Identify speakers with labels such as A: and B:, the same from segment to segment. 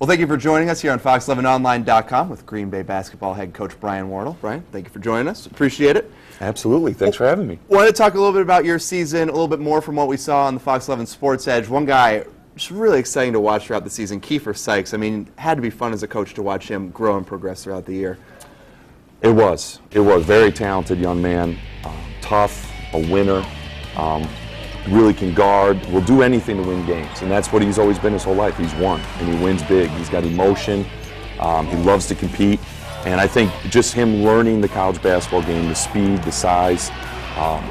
A: Well, thank you for joining us here on Fox11Online.com with Green Bay basketball head coach Brian Wardle. Brian, thank you for joining us. Appreciate it.
B: Absolutely. Thanks for having me.
A: Wanted to talk a little bit about your season, a little bit more from what we saw on the Fox 11 Sports Edge. One guy just really exciting to watch throughout the season, Kiefer Sykes. I mean, had to be fun as a coach to watch him grow and progress throughout the year.
B: It was. Very talented young man, tough, a winner, really can guard, will do anything to win games. And that's what he's always been his whole life. He's won, and he wins big. He's got emotion. He loves to compete. And I think just him learning the college basketball game, the speed, the size,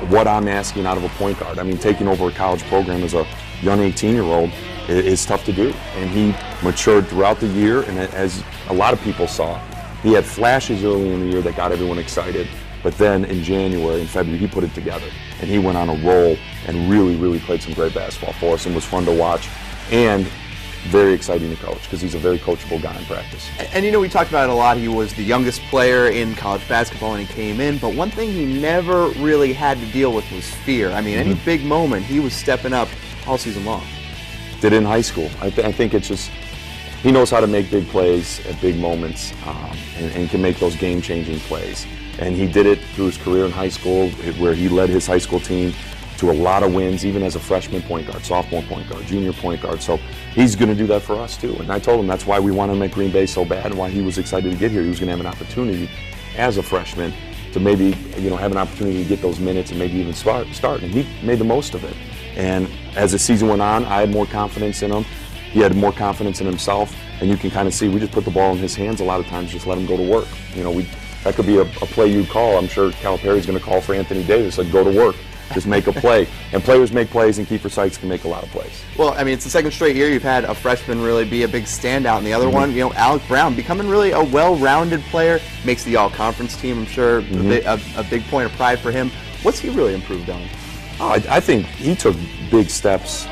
B: what I'm asking out of a point guard. I mean, taking over a college program as a young 18-year-old is tough to do. And he matured throughout the year, and as a lot of people saw, he had flashes early in the year that got everyone excited. But then in January and February, he put it together, and he went on a roll and really played some great basketball for us and was fun to watch and very exciting to coach because he's a very coachable guy in practice.
A: And you know, we talked about it a lot. He was the youngest player in college basketball when he came in, but one thing he never really had to deal with was fear. I mean, any big moment, he was stepping up all season long.
B: Did it in high school. I think it's just, he knows how to make big plays at big moments and can make those game-changing plays. And he did it through his career in high school, where he led his high school team to a lot of wins, even as a freshman point guard, sophomore point guard, junior point guard. So he's going to do that for us too. And I told him that's why we wanted him at Green Bay so bad, and why he was excited to get here. He was going to have an opportunity as a freshman to maybe, have an opportunity to get those minutes and maybe even start. And he made the most of it. And as the season went on, I had more confidence in him. He had more confidence in himself, and you can kind of see we just put the ball in his hands a lot of times, just let him go to work. That could be a play you'd call. I'm sure Calipari's going to call for Anthony Davis, like, go to work, just make a play. And players make plays, and Kiefer Sykes can make a lot of plays.
A: Well, I mean, it's the second straight year you've had a freshman really be a big standout, and the other one, Alec Brown, becoming really a well-rounded player, makes the all-conference team, I'm sure, a big point of pride for him. What's he really improved on?
B: Oh, I think he took big steps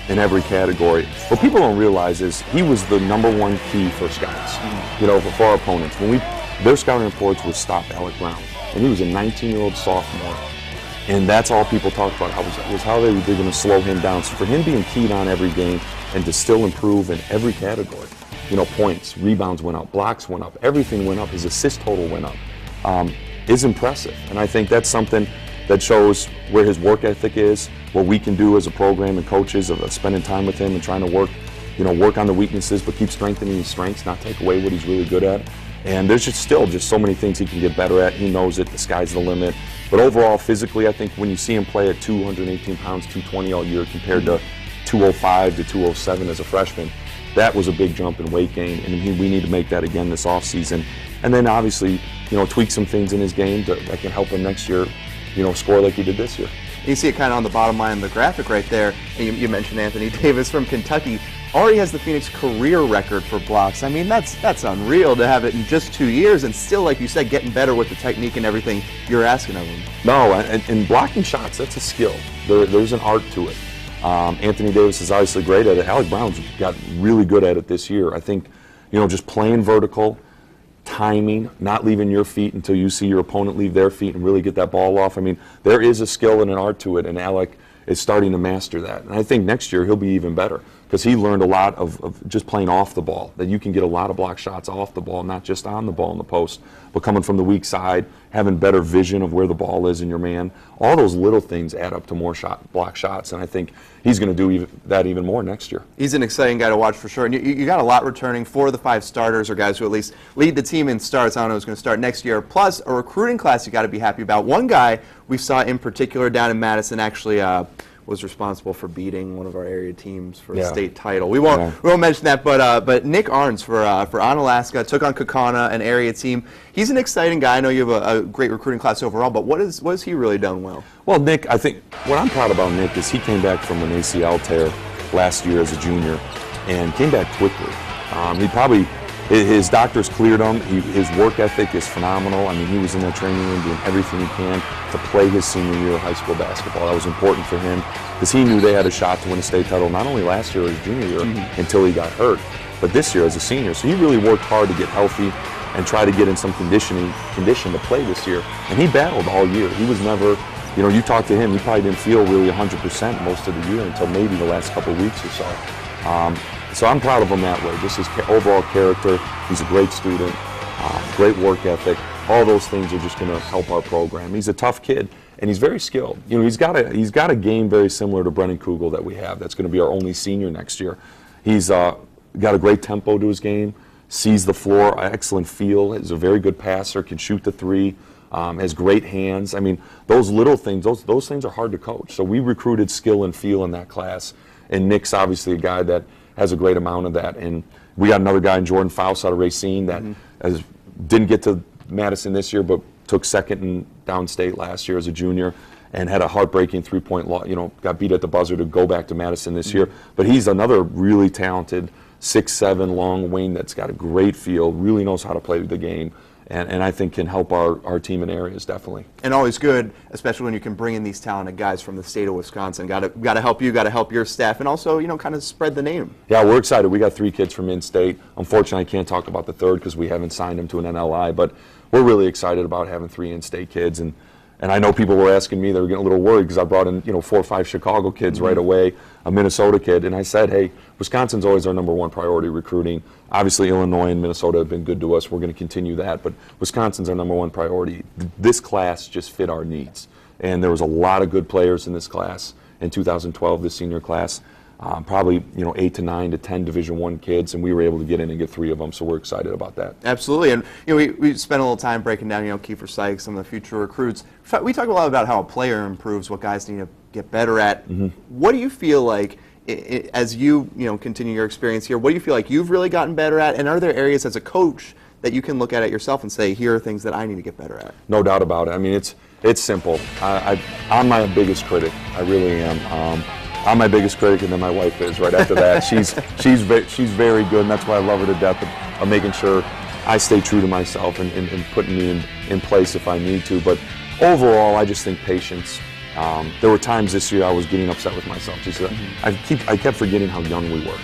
B: in every category. What people don't realize is he was the #1 key for scouts, for our opponents. Their scouting reports would stop Alec Brown, and he was a 19-year-old sophomore, and that's all people talked about, was how they were going to slow him down. So for him being keyed on every game and to still improve in every category, points, rebounds went up, blocks went up, everything went up, his assist total went up, is impressive. And I think that's something that shows where his work ethic is, what we can do as a program and coaches of spending time with him and trying to work on the weaknesses, but keep strengthening his strengths, not take away what he's really good at. And there's still so many things he can get better at. He knows it. The sky's the limit. But overall, physically, I think when you see him play at 218 pounds, 220 all year compared to 205 to 207 as a freshman, that was a big jump in weight gain, and we need to make that again this offseason. And then obviously, tweak some things in his game that can help him next year, score like he did this year.
A: You see it kind of on the bottom line of the graphic right there. And you mentioned Anthony Davis from Kentucky. Already has the Phoenix career record for blocks. I mean, that's unreal to have it in just 2 years, and still, like you said, getting better with the technique and everything you're asking of him.
B: No, and blocking shots, that's a skill. There's an art to it. Anthony Davis is obviously great at it. Alec Brown's got really good at it this year. I think, just playing vertical, timing, not leaving your feet until you see your opponent leave their feet and really get that ball off. I mean, there is a skill and an art to it, and Alec is starting to master that. And I think next year he'll be even better because he learned a lot of just playing off the ball, that you can get a lot of block shots off the ball, not just on the ball in the post, but coming from the weak side, having better vision of where the ball is in your man. All those little things add up to more block shots, and I think he's going to do that even more next year.
A: He's an exciting guy to watch for sure. And you got a lot returning. 4 of the 5 starters are guys who at least lead the team in starts. I don't know who's going to start next year. Plus, a recruiting class you got to be happy about. One guy we saw in particular down in Madison actually was responsible for beating one of our area teams for a state title. We won't mention that, but Nick Arns for Onalaska took on Kaukauna, an area team. He's an exciting guy. I know you have a great recruiting class overall, but what has he really done well?
B: Well, Nick, I think what I'm proud about Nick is he came back from an ACL tear last year as a junior and came back quickly. His doctors cleared him. His work ethic is phenomenal. I mean, he was in that training room doing everything he can to play his senior year of high school basketball. That was important for him because he knew they had a shot to win a state title not only last year or his junior year until he got hurt, but this year as a senior. So he really worked hard to get healthy and try to get in some condition to play this year. And he battled all year. He was never, you talked to him, he probably didn't feel really 100% most of the year until maybe the last couple of weeks or so. So I'm proud of him that way. Just his overall character. He's a great student, great work ethic. All those things are just going to help our program. He's a tough kid, and he's very skilled. You know, he's got a game very similar to Brennan Kugel that we have. That's going to be our only senior next year. He's got a great tempo to his game, sees the floor, excellent feel, is a very good passer, can shoot the three, has great hands. I mean, those little things, those things are hard to coach. So we recruited skill and feel in that class, and Nick's obviously a guy that has a great amount of that. And we got another guy in Jordan Faust out of Racine that didn't get to Madison this year, but took second in downstate last year as a junior, and had a heartbreaking three-point loss. You know, got beat at the buzzer to go back to Madison this year. But he's another really talented 6'7" long wing that's got a great feel, really knows how to play the game, and I think can help our team in areas definitely.
A: And always good, especially when you can bring in these talented guys from the state of Wisconsin. Got to help you, got to help your staff, and also, you know, kind of spread the name. Yeah,
B: we're excited. We got 3 kids from in-state. Unfortunately, I can't talk about the third because we haven't signed him to an NLI, but we're really excited about having 3 in-state kids. And I know people were asking me, they were getting a little worried because I brought in, you know, 4 or 5 Chicago kids right away, a Minnesota kid, and I said, hey, Wisconsin's always our #1 priority recruiting. Obviously, Illinois and Minnesota have been good to us. We're going to continue that, but Wisconsin's our #1 priority. This class just fit our needs, and there was a lot of good players in this class in 2012, this senior class. Probably 8 to 9 to 10 Division I kids, and we were able to get in and get 3 of them, so we're excited about that.
A: Absolutely, and we spent a little time breaking down Kiefer Sykes, some of the future recruits. We talk a lot about how a player improves, what guys need to get better at. What do you feel like, as you continue your experience here, what do you feel like you've really gotten better at, and are there areas as a coach that you can look at it yourself and say, here are things that I need to get better at?
B: No doubt about it. I mean, it's simple. I'm my biggest critic. I really am. I'm my biggest critic, and then my wife is right after that. She's very good, and that's why I love her to death, of making sure I stay true to myself and putting me in place if I need to. But overall, I just think patience. There were times this year I was getting upset with myself. Just I kept forgetting how young we were.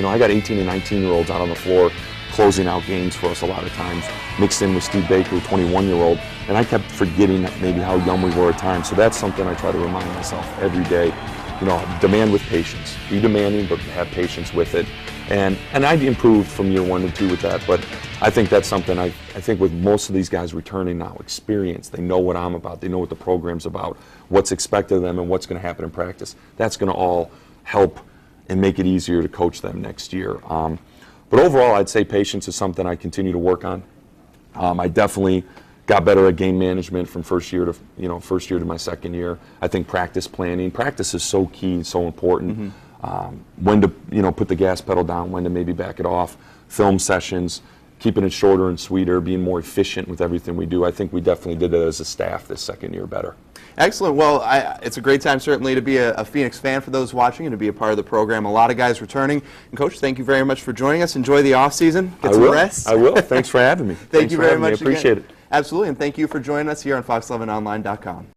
B: I got 18 and 19-year-olds out on the floor closing out games for us a lot of times, mixed in with Steve Baker, 21-year-old, and I kept forgetting maybe how young we were at times. So that's something I try to remind myself every day. Demand with patience. Be demanding, but have patience with it. And I improved from year 1 and 2 with that, but I think that's something I think with most of these guys returning now, experience, they know what I'm about, they know what the program's about, what's expected of them and what's going to happen in practice. That's going to all help and make it easier to coach them next year. But overall, I'd say patience is something I continue to work on. I definitely got better at game management from first year to my second year. I think practice planning. Practice is so key, so important. When to put the gas pedal down, when to maybe back it off. Film sessions, keeping it shorter and sweeter, being more efficient with everything we do. I think we definitely did it as a staff this second year better.
A: Excellent. Well, it's a great time certainly to be a Phoenix fan for those watching and to be a part of the program. A lot of guys returning. And Coach, thank you very much for joining us. Enjoy the off season. Get some rest.
B: I will. Thanks for having me.
A: Thank you very much.
B: I appreciate it.
A: Absolutely, and thank you for joining us here on Fox11Online.com.